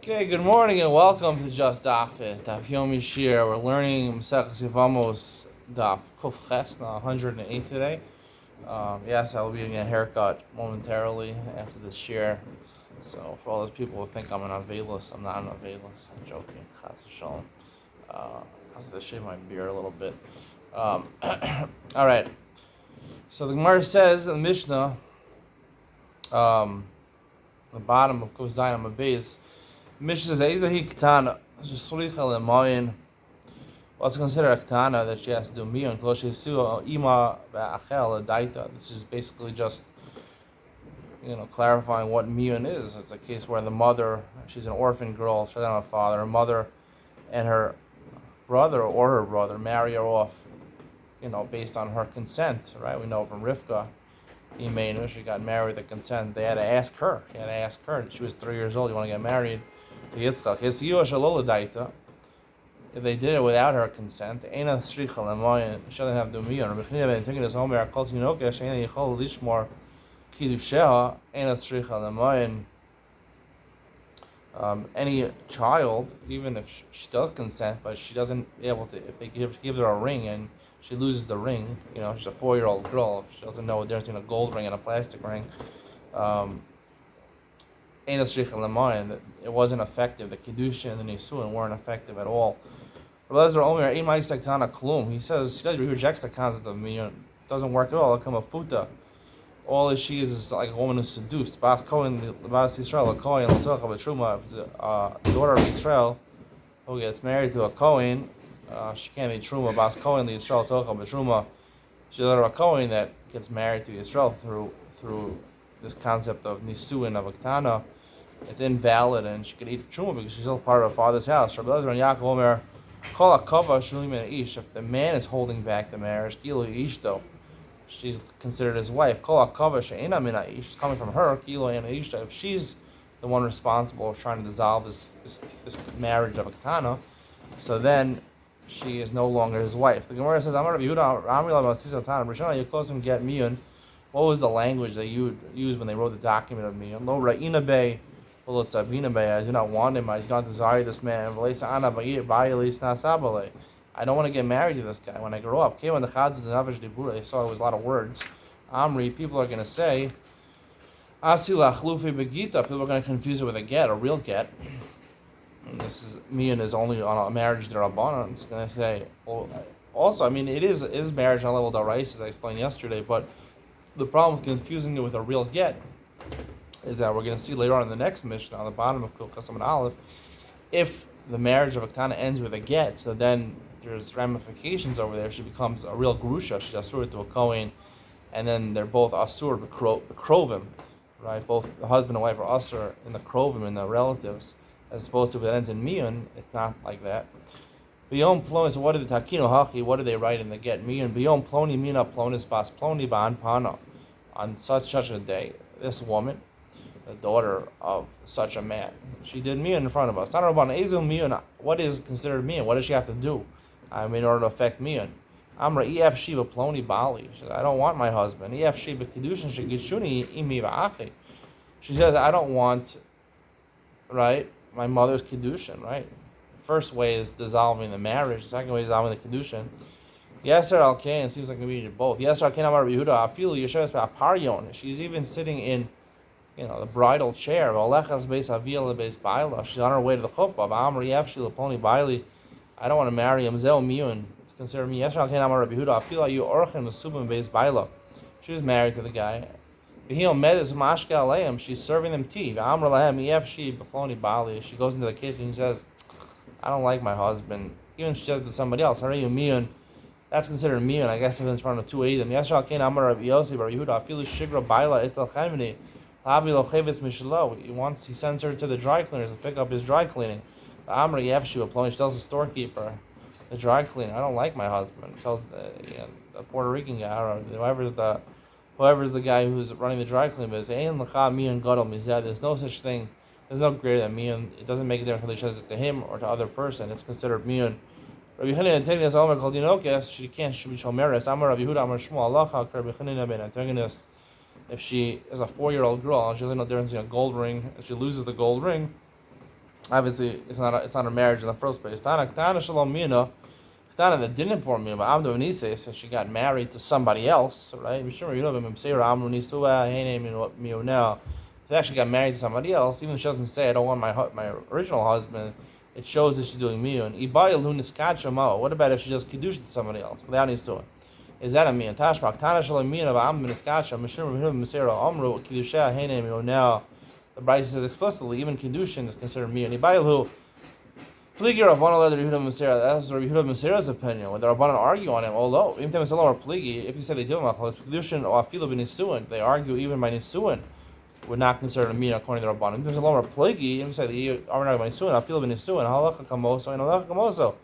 Okay, good morning and welcome to Just Daf It. Daf Yevamos. We're learning Maseches Yevamos Daf Kuf Ches, 108 today. Yes, I will be getting a haircut momentarily after this share. So for all those people who think I'm an Avelis, I'm not an Avelis. I'm joking. Chas v'shalom. I have to shave my beard a little bit. All right. So the Gemara says in the Mishnah, the bottom of Kuf Zayin Amabez. Mishnah says, "Eizahi Ketana, Sheslicha Lemayin." What's considered a Ketana that she has to do miyun? Kol Shesu Ima Ba'achel Daita. This is basically just, clarifying what miyun is. It's a case where the mother, she's an orphan girl, she doesn't have a father. Her mother and her brother or her brother marry her off, based on her consent, right? We know from Rivka, Imenu, she got married with consent. They had to ask her. She was 3 years old. You want to get married to Yitzchak? If they did it without her consent, she doesn't have to do any child, even if she does consent, but she doesn't be able to, if they give her a ring and she loses the ring, she's a 4-year-old girl, she doesn't know the difference between a gold ring and a plastic ring. It wasn't effective. The Kedusha and the Nisuin weren't effective at all. He says he rejects the concept of miyun. It doesn't work at all. It come a futa. All she is like a woman who's seduced. Bas Kohen, the Bas Yisrael, a Kohen, if it's a daughter of Israel who gets married to a Kohen, she can't be truma. Bas Kohen, the Yisrael tocha b'truma. She's a daughter of a Kohen that gets married to Israel through this concept of nisuin of a ketana. It's invalid, and she can eat truma because she's still part of her father's house. Rabbi Elazar and Yaakov Omer, kol hakava shulim min ish. If the man is holding back the marriage, kilo ish though, she's considered his wife. Kol hakava she'ena min ish. She's coming from her. Kilo ena ish. If she's the one responsible for trying to dissolve this marriage of a ketana, so then she is no longer his wife. The Gemara says, "Amar Rabbi Yehuda, Amri la Masisa Tana, Rishona Yokosim get miyun." What was the language they used when they wrote the document of miyun? Lo ra'ina bei. I do not want him. I do not desire this man. I don't want to get married to this guy when I grow up. I saw it was a lot of words. Amri, people are going to say, people are going to confuse it with a get, a real get. And this is Mian is only on a marriage derabbanan. It's going to say, also, it is marriage on a level d'oraisa, as I explained yesterday, but the problem with confusing it with a real get is that we're going to see later on in the next mission on the bottom of Kuf Chesam and Aleph, if the marriage of a ketana ends with a get, so then there's ramifications over there. She becomes a real grusha. She's asur to a kohen, and then they're both asur bekrovim, right? Both the husband and wife are asur in the krovim, in the relatives, as opposed to if it ends in miyun. It's not like that. Biyom ploni. So what did the takino haki? What did they write in the get miyun? Biyom ploni mina plonis bas ploni ban pana. On such a day, this woman, the daughter of such a man, she did miyun in front of us. What is considered miyun? What does she have to do in order to affect miyun? Amra ef shiva ploni bali. She says, I don't want my husband. Ef shiva kedushin shegishuni imi va'achi. She says, I don't want, right, my mother's kedushin, right? The first way is dissolving the marriage. The second way is dissolving the kedushin. Yes, sir, okay, it seems like we need both. Yes, sir, okay, Amar Yehuda, I feel you. She's even sitting in the bridal chair. She's on her way to the chuppah. I don't want to marry him. It's considered me. I feel like you She was married to the guy. She's serving them tea. She goes into the kitchen and says, I don't like my husband. Even she says to somebody else, that's considered miyun. I guess if it's in front of 280 he sends her to the dry cleaners to pick up his dry cleaning. She tells the storekeeper, the dry cleaner, I don't like my husband. She tells the Puerto Rican guy, or whoever's the guy who's running the dry cleaning business. There's no such thing. There's no greater than miyun. It doesn't make a difference whether she says it to him or to other person. It's considered miyun. Rabbi Yehuda taking this Omer called Dinokes, she can't be shomeres. Amar Rabbi Yehuda Amar Shmuel Alacha Rabbi Yehuda ben Antagonis. If she is a 4-year-old girl and she doesn't know the difference between a gold ring, if she loses the gold ring, Obviously, it's not a marriage in the first place. Tana Shalom Mina, Tana that didn't inform me about Amdu Nise, so she got married to somebody else, right? Mishum Yudavim Msira Amdu Nisua Hene Mionel. She actually got married to somebody else, even if she doesn't say I don't want my original husband. It shows that she's doing Mion. Ibayal Huniskachamo. What about if she just Kiddush to somebody else without Nisuin? Is that a Mion? Tashmak Tana Shalom Mina Amdu Niskacha Mishum Yudavim Msira Amru Kiddusha Hene Mionel. The Brisa says explicitly, even Kiddushin is considered Mion. Ibayal Hu. Pligi Rabbanan led Yehuda Masera. That's Yehuda Masera's opinion. When the Rabbanan argue on him, although even if it's a lower Pligi, if you say they do Kedushin or Afilu b'Nisuin, they argue even by Nisuin would not consider a Mina according to the Rabbanan. If there's a lower Pligi, if you say they are not by Nisuin, Afilu b'Nisuin, Halacha Kamoso and Halacha Kamoso.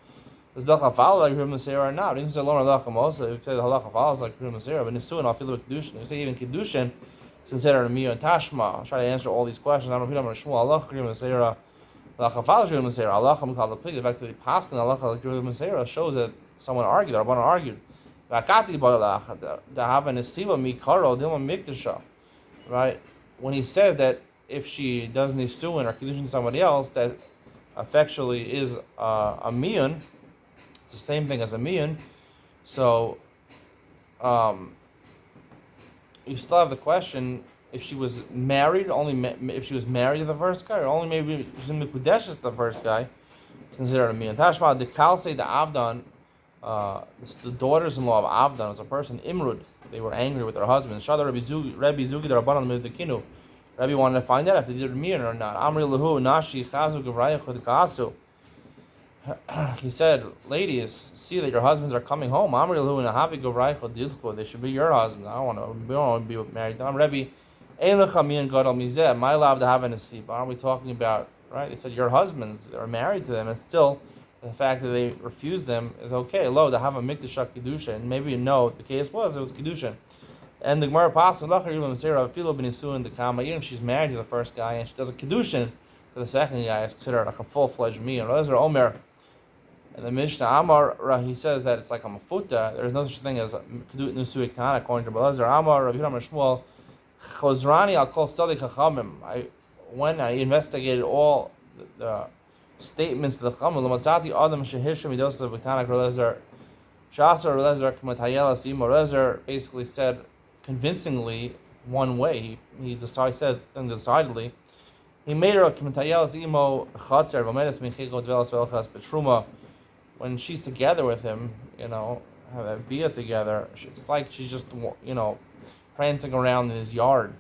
Does Halacha follow like Yehuda Masera or not? Even if it's a lower Halacha Kamoso, if you say the Halacha follows like Yehuda Masera, but Nisuin Afilu b'Kedushin, if you say even Kedushin is considered a Mina and Tashma. I'll try to answer all these questions. I don't know if I'm Shmuel Halacha Yehuda Masera. The fact that the Paskin Allah shows that someone argued, the Rabbanan argued. Right? When he says that if she does Nisuin or Kiddushin somebody else, that effectually is a Miyun, it's the same thing as a Miyun. So, you still have the question. If she was married, if she was married to the first guy, or only maybe she's in Mikudesh to the first guy, it's considered a Miyan. Tashma, the Kalse, the Avdan, the daughters-in-law of Avdan, was a person, Imrud. They were angry with their husbands. Shada Rabbi Zugi, the Rabbanan Medekinu. Rabbi wanted to find out if they did Miyan or not. Amri Lahu, Nashi, Chazu, Gavraya, Chudkasu. He said, ladies, see that your husbands are coming home. Amri Lahu, Nahavi, Gavraya, Chudilchu. They should be your husbands. I don't want to be married to them. Rabbi, my love to have a nasib. Aren't we talking about, right? They said your husbands are married to them, and still the fact that they refused them is okay. Lo, to have a mikdash kedusha, and maybe you know the case was it was kedusha. And the Gemara passes even if she's married to the first guy and she does a kedusha to the second guy, it's considered like a full-fledged meal. Omer. And the Mishnah Amar, he says that it's like a mafuta. There's no such thing as nusuik tana according to Belazar Amar, Rav Yudam Shmuel. Chozrani al kol stadi chachamim. When I investigated all the statements of the chachamim, l'matzati adam shehishim midosav b'tanak Relezer, Shasar Relezer k'matayela simo. Relezer basically said convincingly one way. He said decidedly. He made her a k'matayela simo chatzer v'medes minchiko dvelas v'elchas betruma. When she's together with him, have that bia together. It's like she's just prancing around in his yard.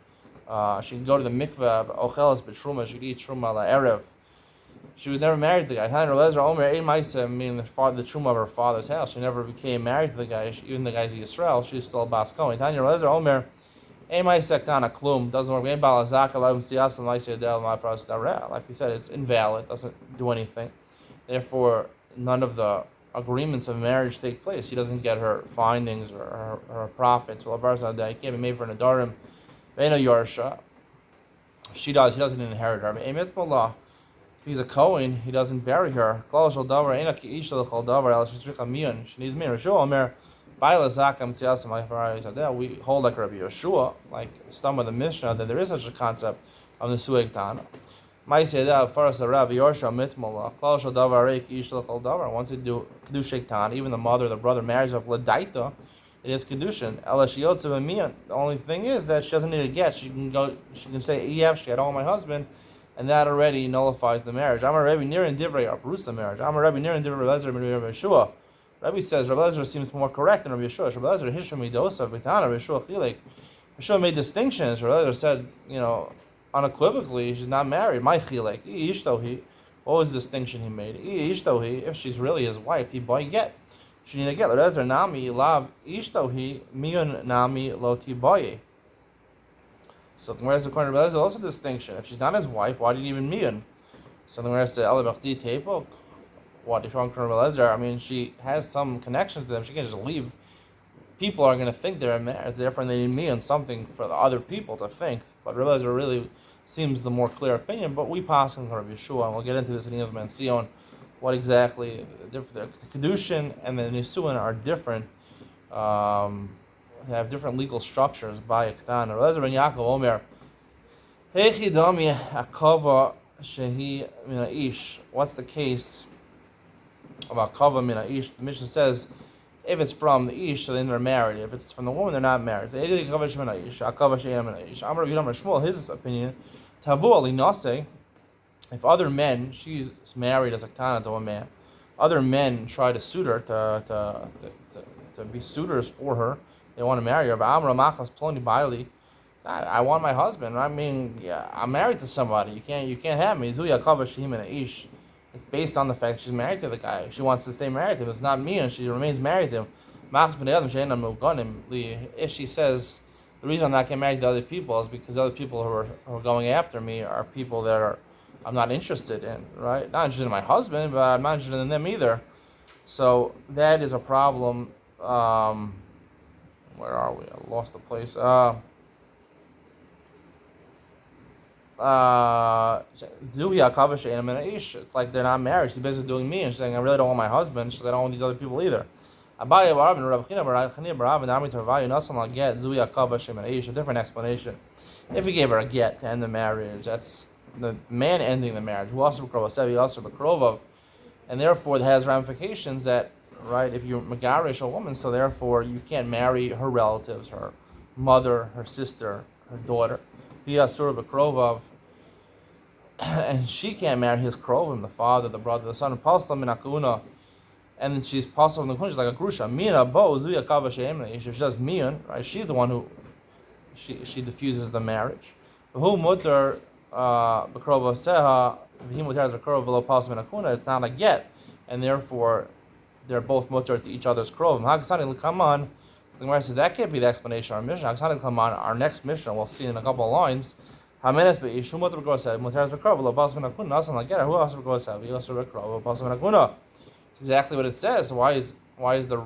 She could go to the mikveh, ochelas betruma, she could eat truma la erev. She was never married to the guy. Meaning the truma of her father's house. She never became married to the guy, even the guy's Yisrael. She was still a bas kohen. Tanya Lezer Omer, klum, doesn't work. Like we said, it's invalid, doesn't do anything. Therefore, none of the agreements of marriage take place. She doesn't get her findings or her profits. Well, it can't be made for Nadarim. Ve'eno Yorsha. She doesn't inherit her. If he's a Kohen, he doesn't bury her. She needs me. We hold like Rabbi Yeshua, like some of the Mishnah, that there is such a concept of the Suek Tana. Once they do Kedusha Tana, even the mother, the brother marries off Ladaita, it is Kedushin. The only thing is that she doesn't need a get. She can say, she had all my husband, and that already nullifies the marriage. I'm a Rebbe near in Divrei, uproots the marriage. I'm a Rebbe near in Divrei, Rabbi Yeshua. Rebbe says, Rabbi Lezer seems more correct than Rabbi Yeshua. Rabbi Lezer, Hisham Midosa, Vitana, Rabbi Yeshua, Chilek. Yeshua made distinctions. Rabbi Lezer said, unequivocally, she's not married. My Chilek, Ishtohi. What was the distinction he made? Ishtohi, if she's really his wife, he boy get. She need to get. Rabbi Lezer, Nami, Lav, Ishtohi, Miyun, Nami, Lo Tiboye. So the Gemara says, according to Rabbi Lezer, also a distinction. If she's not his wife, why did he even Miyun? So the Gemara says, Elabachdi Tepo. What if you're Rabbi Lezer? She has some connection to them. She can't just leave. People are going to think they're married. Therefore, they need me on something for the other people to think. But Rabbi Lezer really seems the more clear opinion. But we pass on Rabbi Yeshua, and we'll get into this in the other Sion. What exactly the Kedushin and the Nisuin are different. They have different legal structures by a Ketan. Rabbi Lezer ben Yaakov Omer, Heichi Dami Akava shehi mina ish. What's the case about kava mina ish? The Mishnah says if it's from the ish, so then they're married. If it's from the woman, they're not married. His opinion, tavu alinase. If other men, she's married as a katana to a man, other men try to suit her to be suitors for her. They want to marry her. I want my husband. I mean, yeah, I'm married to somebody. You can't have me. It's based on the fact she's married to the guy. She wants to stay married to him. It's not me, and she remains married to him. If she says the reason I'm not getting married to other people is because other people who are going after me are people that I'm not interested in, right? Not interested in my husband, but I'm not interested in them either. So that is a problem. Where are we? I lost the place. It's like they're not married. She's basically doing me, and she's saying, I really don't want my husband. She's like, I don't want these other people either. A different explanation. If he gave her a get to end the marriage, that's the man ending the marriage. And therefore it has ramifications that, right, if you're megarish a woman, so therefore you can't marry her relatives, her mother, her sister, her daughter. And she can't marry his krovim, the father, the brother, the son, and then she's possible in the kunj, she's like a grusha. Mina bo zuya kava she'emna. If she does mian, right? She's the one who she diffuses the marriage. Who mutar b'krova seha v'him mutar b'krova v'lo pasim akuna. It's not a get, and therefore they're both mutar to each other's krovim. Hakasani l'kaman. So the Gemara says that can't be the explanation of our Mishnah. Hakasani l'kaman. Our next Mishnah, we'll see in a couple of lines. Hamenes be'ish hu mutar b'krova seha mutar b'krova v'lo pasim akuna. Nasan la get. Who else b'krova seha v'yosur b'krova v'lo pasim akuna. Exactly what it says. Why is the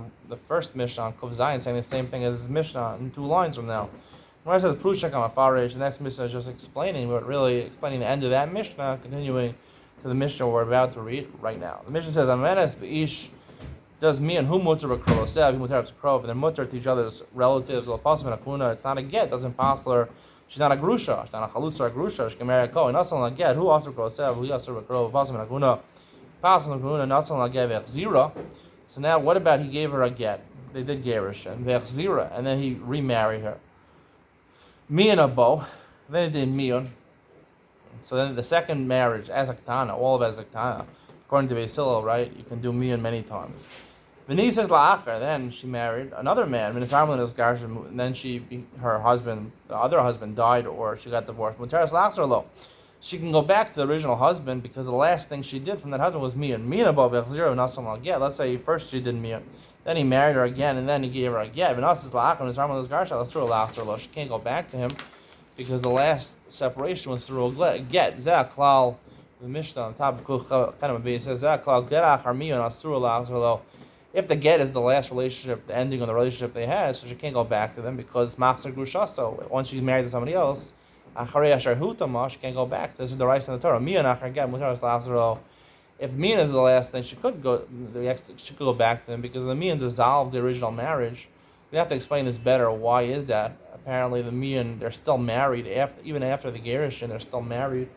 first Mishnah on Kuf Zayin saying the same thing as his Mishnah in 2 lines from now? When it says Prushak Amafarish, the next Mishnah is just explaining, but really explaining the end of that Mishnah, continuing to the Mishnah we're about to read right now. The Mishnah says, Amenes Be'ish does me and who mutar b'krov sev, he mutar b'krov, and they're mutar to each other's relatives, it's not a get, doesn't pass her. She's not a grusha, she's not a chalutz or a grusha, she can marry a kohen. Not a get, who also b'krov sev, who also b'krov, pasim akuna. So now, what about he gave her a get? They did gerushin, and then he remarried her. Mian abo, then they did mian. So then the second marriage, as a ketana, all of it as a ketana, according to Beis Hillel, right? You can do mian many times. V'ni says la'achar, then she married another man. And then her husband, the other husband, died or she got divorced. Mutaras la'achar lo. She can go back to the original husband because the last thing she did from that husband was mian. Mian above zero, not so long. Yeah, let's say first she did mian, then he married her again, and then he gave her a get. She can't go back to him because the last separation was through a get. The Mishnah on top of Kuf says if the get is the last relationship, the ending of the relationship they had, so she can't go back to them because Machzor Grusha. So once she's married to somebody else, she can't go back. So this is the rights in the Torah. If mian is the last thing, she could go back to them because the mian dissolves the original marriage. We have to explain this better. Why is that? Apparently, the mian, they're still married even after the gerushin. They're still married,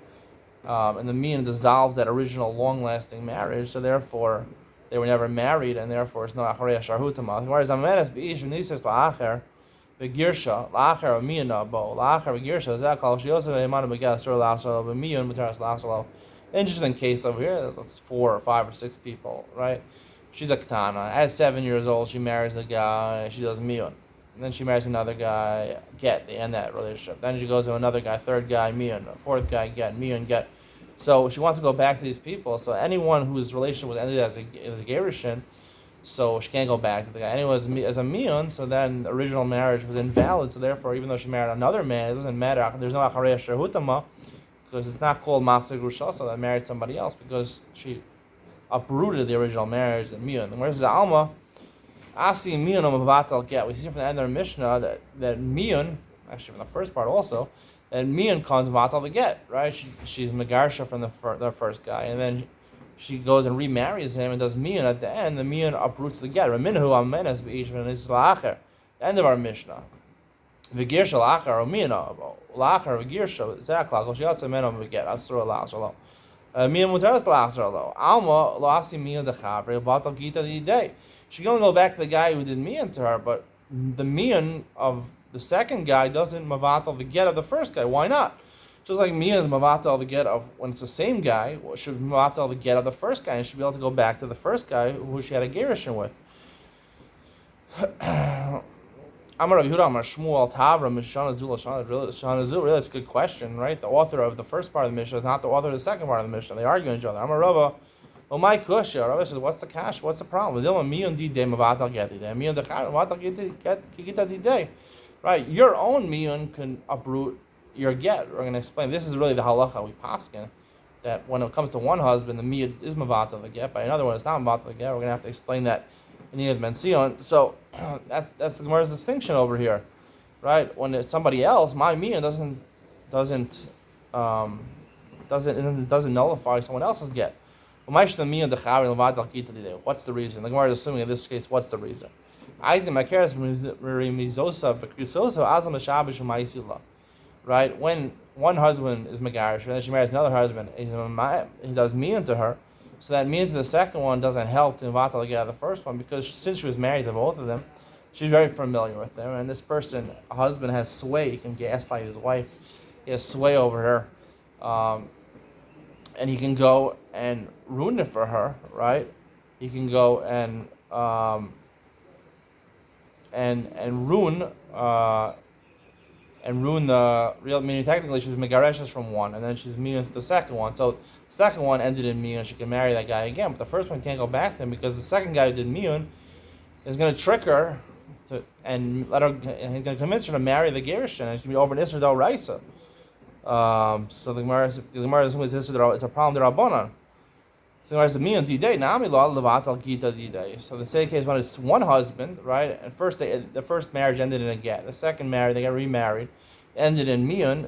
and the mian dissolves that original long-lasting marriage. So therefore, they were never married, and therefore it's no acharei sharhutama. Whereas amenes beish v'nises la'acher. Begirsha, la'acher amiyana bo, la'acher begirsha, zakal shiyosef eimanu begas sur la'asalo, b'miyun mutaras la'asalo. Interesting case over here. There's 4 or 5 or 6 people, right? She's a katana. At 7 years old, she marries a guy. She does miyun. And then she marries another guy. Get. They end that relationship. Then she goes to another guy. 3rd guy miyun. 4th guy get. Miyun get. So she wants to go back to these people. So anyone whose relationship was ended as a gerushin, so she can't go back to the guy. Anyway, as a miyun, so then the original marriage was invalid. So therefore, even though she married another man, it doesn't matter. There's no acharei shehutama because it's not called machzor grusha. So that married somebody else because she uprooted the original marriage and miyun. Whereas the alma, asi miyun amabatal get. We see from the end of the Mishnah that miyun, actually from the first part also, that miyun comes batal the get. Right? She's megarsha from the first guy, and then she goes and remarries him and does miyun at the end. The miyun uproots the get. The end of our Mishnah. V'girsha lachar or mina lachar v'girsha zeklal kol sheyatsa meno v'get asur lachar. Mina mutaras lachar lo. Alma lo asi mina dechavre batal gita day. She's going to go back to the guy who did mian to her, but the mian of the second guy doesn't mavatal the get of the first guy. Why not? Just like mian is mavatal the get of when it's the same guy, should mavatal the get of the first guy, and should be able to go back to the first guy who she had a gerushin with. Amar Rav Yehuda Amar Shmuel Tavra Mishana Zula Shana Zula. Really, that's a good question, right? The author of the first part of the Mishnah is not the author of the second part of the Mishnah. They argue each other. Amar Rava, oh my kusha. Rava says, what's the cash? What's the problem? Right, your own miyun can uproot your get. We're going to explain. This is really the halacha we paskin, that when it comes to one husband, the miyun is mavatal the get. By another one, it's not mavatal the get. We're going to have to explain that in Yid Mension. So that's the Gemara's distinction over here, right? When it's somebody else, my miyun doesn't nullify someone else's get. What's the reason? The Gemara is assuming in this case, what's the reason? Right? When one husband is megarish and then she marries another husband, he does miyun to her, so that miyun to the second one doesn't help to invatal get the first one, because since she was married to both of them, she's very familiar with them, and this person, a husband, has sway. He can gaslight his wife. He has sway over her, and he can go and ruin it for her, right? He can go and ruin the real. Meaning, technically, she was megareshes from one, and then she's mean to the second one. So the second one ended in miyun. She can marry that guy again, but the first one can't go back to him, because the second guy who did miyun is going to trick her and let her. And he's going to convince her to marry the gerushin, and she's going to be over an isser del raisa. So the Gemara says it's a problem to Rabbanan. So the Gemara says, so the same case when it's one husband, right? And first the first marriage ended in a get. The second marriage, they got remarried, ended in miyun.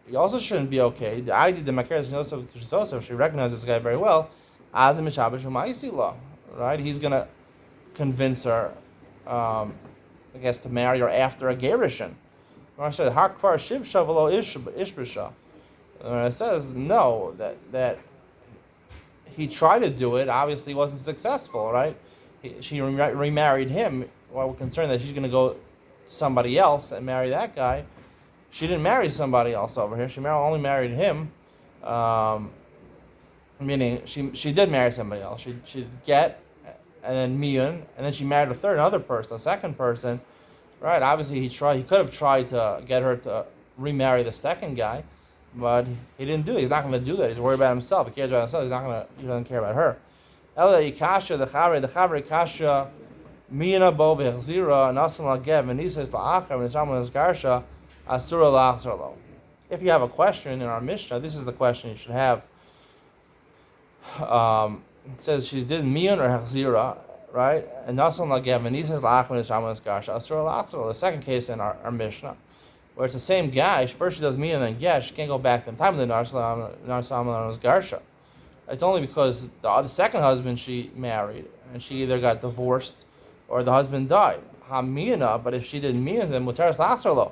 He also shouldn't be okay. The idea the Makeres Yosef, she recognizes this guy very well, as a Mishabash Umaisila, right? He's gonna convince her, I guess, to marry her after a gerushin. I said, Hakfar Shibsha v'lo Ishbrisha. It says no, that he tried to do it, obviously wasn't successful, right? She remarried him. Well, we're concerned that she's going to go to somebody else and marry that guy. She didn't marry somebody else over here. She only married him, meaning she did marry somebody else. She get, and then miyun, and then she married another person, a second person. Right, obviously he could have tried to get her to remarry the second guy, but he didn't do it. He's not going to do that. He's worried about himself. He cares about himself. He doesn't care about her. Ela ikasha the chavre kasha mina bo v'chzira nasan lagev v'nisas la'achar v'nisramu n'sgarsha asura la'achzar lo. If you have a question in our Mishnah, this is the question you should have. It says she did miyun or hechzira, right? And nasan lagev v'nisas la'achar v'nisramu n'sgarsha asura la'achzar lo. The second case in our Mishnah, where it's the same guy, first she does miyun and then get, she can't go back to the time of the narsam n'sgarsha. It's only because the second husband she married, and she either got divorced or the husband died. Hamina, but if she didn't mean then muteras lachsarlo,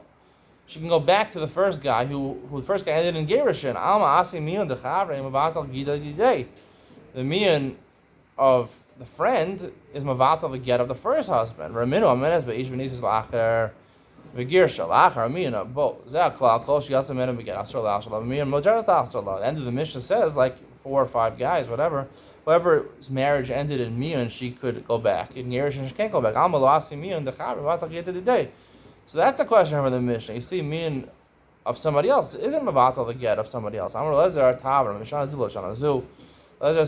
she can go back to the first guy who the first guy ended in gerushin. Alma asi miyan dechavre mavatal gida didei. The miyan of the friend is mavatal the get of the first husband. Raminu amenes beish v'nisis lacher v'girsha lacher miyan both. Zeh klal kol shiyasa menem v'get asar lachsarlo miyan muteras lachsarlo. The end of the Mishnah says, like, 4 or 5 guys, whatever. Whoever's marriage ended in miyun, she could go back. In gerushin, she can't go back. So that's the question for the Mishnah. You see, miyun of somebody else isn't mavatal the get of somebody else. Lezer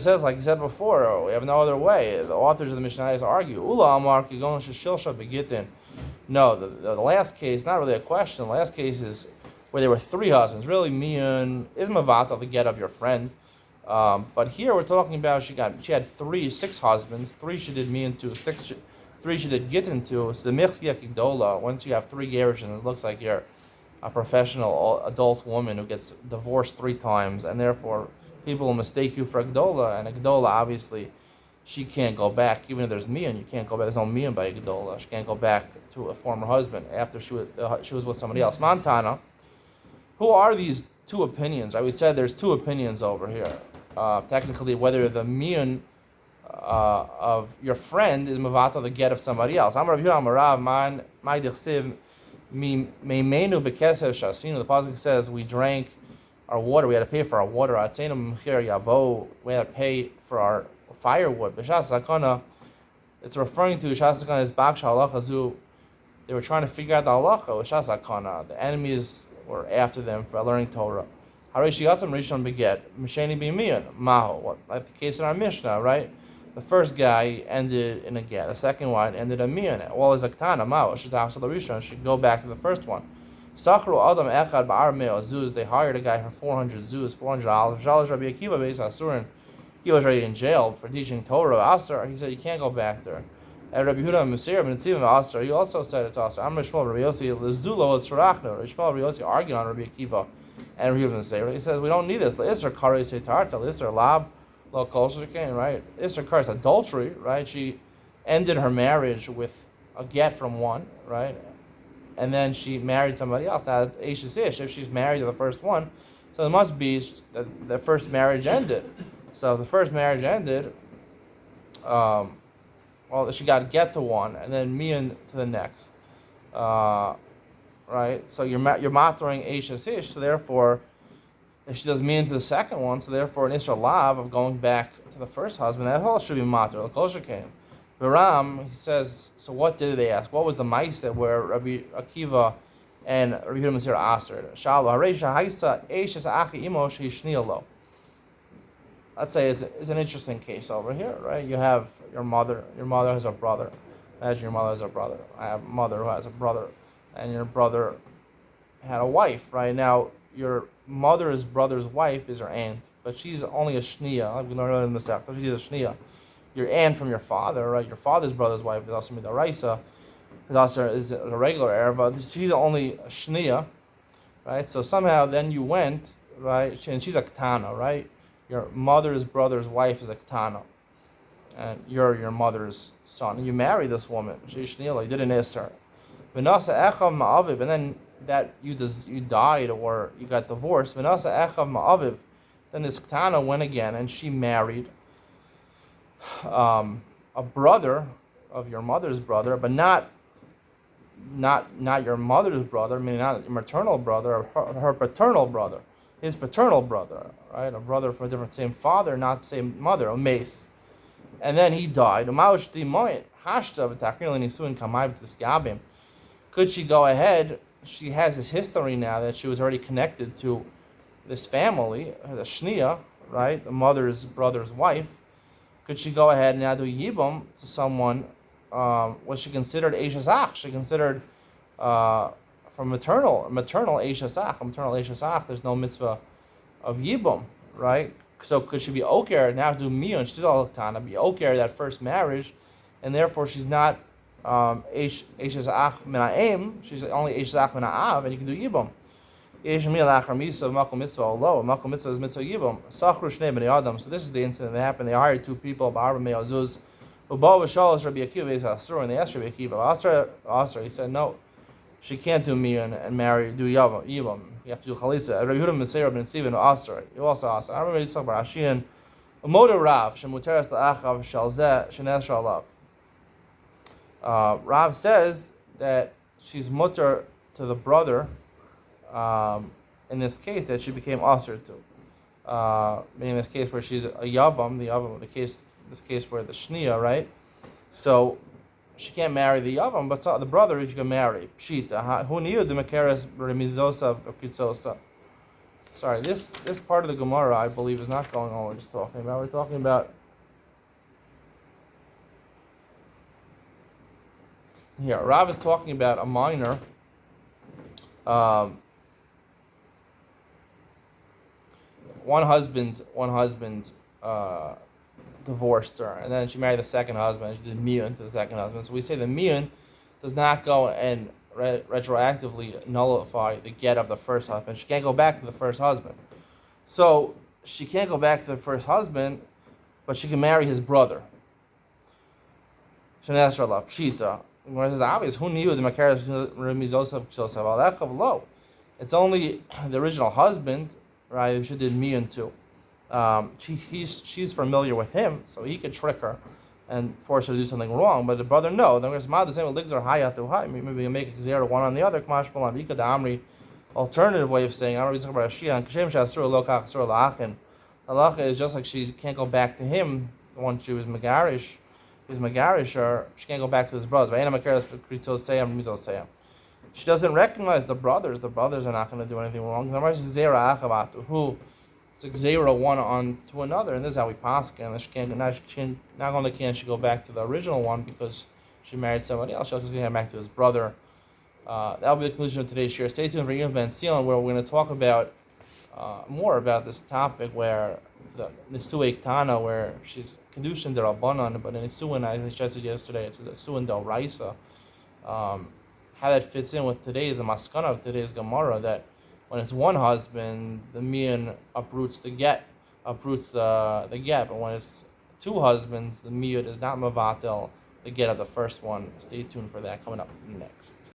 says, like he said before, we have no other way. The authors of the Mishnah argue. No, the last case, not really a question. The last case is where there were 3 husbands. Really, miyun is mavatal the get of your friend. But here we're talking about she had 6 husbands. 3 she did me into 3 she did get into. So the michzia kidola. Once you have 3 gerushin, it looks like you're a professional adult woman who gets divorced 3 times, and therefore people will mistake you for a gdola. And a gdola, obviously, she can't go back, even if there's miyun. You can't go back. There's no miyun by Gedola. She can't go back to a former husband after she was with somebody else. Montana. Who are these two opinions? Right? We said there's two opinions over here. Technically, whether the miyun of your friend is mavata the get of somebody else. Amar Rav Yehuda Amar Rav Man Ma'dichsiv Meimenu Bekesev Shasinu. The pasuk says we drank our water. We had to pay for our water. Atzenu Mechir Yavo. We had to pay for our firewood. B'Shas Sakana. It's referring to Shas Sakana is Baksha Halacha Zu. They were trying to figure out the halacha. Shas Sakana. The enemies were after them for learning Torah. Harishi Yatzam Rishon Beget Misheni B'Miyan Maho. What like the case in our Mishnah, right? The first guy ended in a get. The second one ended in a miyan. Well, as a ktana mao should go back to the first one. Sachru adam echad ba'ar meo zuz. They hired a guy for 400 zuz, $400. Shalosh Rabbi Akiva beis asurin. He was already in jail for teaching Torah. Asar. He said you can't go back there. And Rabbi Yehuda Mesir ben Tzivim Asar. He also said it's Asar. I'm Rishmal Rabbi Yossi lezulo et surachnu. Rishmal Rabbi Yossi argued on Rabbi Akiva and Rabbi Yehuda Mesir. He says we don't need this. Le'isr karei seitarta. Le'isr lab. Lo kosher came, right? Isser curse adultery, right? She ended her marriage with a get from one, right? And then she married somebody else. Now, Ashish ish, if she's married to the first one, so it must be that the first marriage ended. So if the first marriage ended, well, she got a get to one, and then mian to the next, right? So you're matering Ashish ish, so therefore, if she does mean to the second one, so therefore an Isra Lav of going back to the first husband, that whole should be matter. The kosher came. Ram, he says, so what did they ask? What was the Maisa where Rabbi Akiva and Rabbi Yehuda Mesir answered? Shalu Hareisha Haisa Eishes Achi Imosh Hishnielo. I'd say it's an interesting case over here, right? You have your mother has a brother. Imagine your mother has a brother. I have a mother who has a brother, and your brother had a wife, right? Now, your mother's brother's wife is her aunt, but she's only a shnia. We learned in the Masechta. She's a shnia. Your aunt from your father, right? Your father's brother's wife is also midaraisa. Is also is a regular erva. She's only a shnia, right? So somehow then you went, right? And she's a ketana, right? Your mother's brother's wife is a ketana, and you're your mother's son. And you marry this woman. She's shnia. You did an isser. V'nasa echav ma'aviv, and then that you died or you got divorced. V'nasa echav ma'aviv. Then this Ktana went again and she married a brother of your mother's brother, but not your mother's brother, meaning not your maternal brother, or her paternal brother, his paternal brother, right? A brother from a different same father, not same mother, a mace. And then he died. Could she go ahead? She has this history now that she was already connected to this family, the Shnia, right? The mother's brother's wife. Could she go ahead and now do Yibam to someone? Was she considered Eishazach? She considered from maternal Eishazach. Maternal Eishazach, there's no mitzvah of Yibam, right? So could she be Oker, now do Miyun? She's all Tana, be Oker, that first marriage, and therefore she's not Eishazach Mena'im, she's only Eishazach Mena'av, and you can do Yibam. Yesh Mil Achar Misa, Makom Mitzvah, Olo, Makom Mitzvah is Mitzvah Yibam. Sachru Shnei B'nei Adam. So this is the incident that happened. They hired two people, Ba'arba Me'azuz, Ubo V'shalosh Rabbi Akiva Beis Asur, and they asked Rabbi Akiva, Asur, he said, no, she can't do Miyun and marry, do Yibam. You have to do Chalitza. Rabbi Yehuda Meseir ben Tzivin, Asur, you also Asur. I remember Yitzchak Bar Ashiyan, Umoda Rav, Shemuteres La'achav, Shalzeh, Shenesh Alav. Rav says that she's mutter to the brother, in this case, that she became usher to. Meaning this case where she's a yavam, this case where the shnia, right? So she can't marry the yavam, but the brother she can marry. Pshita. Who knew the makeres remizosa kitzosa? Sorry, this part of the Gemara I believe is not going on. We're just talking about. We're talking about here. Rav is talking about a minor. One husband divorced her, and then she married the second husband. She did miyun to the second husband. So we say the miyun does not go and retroactively nullify the get of the first husband. She can't go back to the first husband. So she can't go back to the first husband, but she can marry his brother. Shenesra Lav Pshita. Whereas it's obvious, who knew the Makaris Remizosov Psosav Alechav Lo? It's only the original husband, right, who she did Mian to. She's familiar with him, so he could trick her and force her to do something wrong. But the brother, no. Then there's the same ligs are high to high. Maybe you make a zero one on the other. Kamash Malan Ika the Amri. Alternative way of saying, I don't know about Shia and Kashem Shasur Lokach Sur Lachin. Halacha is just like she can't go back to him once she was Megarish. He's Megarish, or she can't go back to his brothers. She doesn't recognize the brothers. The brothers are not going to do anything wrong. Who it's zero one on to another, and this is how we pass. And not only can she go back to the original one because she married somebody else, she'll just go back to his brother. That'll be the conclusion of today's share. Stay tuned for Yom Ben Sion, where we're going to talk about more about this topic, where the Nisui Ktana, where she's Kedushin Derabanan, but in Nisuin, as I said yesterday, it's a Nisuin Del Raisa. How that fits in with today, the maskana of today's Gemara, that when it's one husband, the mian uproots the get, but when it's two husbands, the mian is not mavatel the get of the first one. Stay tuned for that coming up next.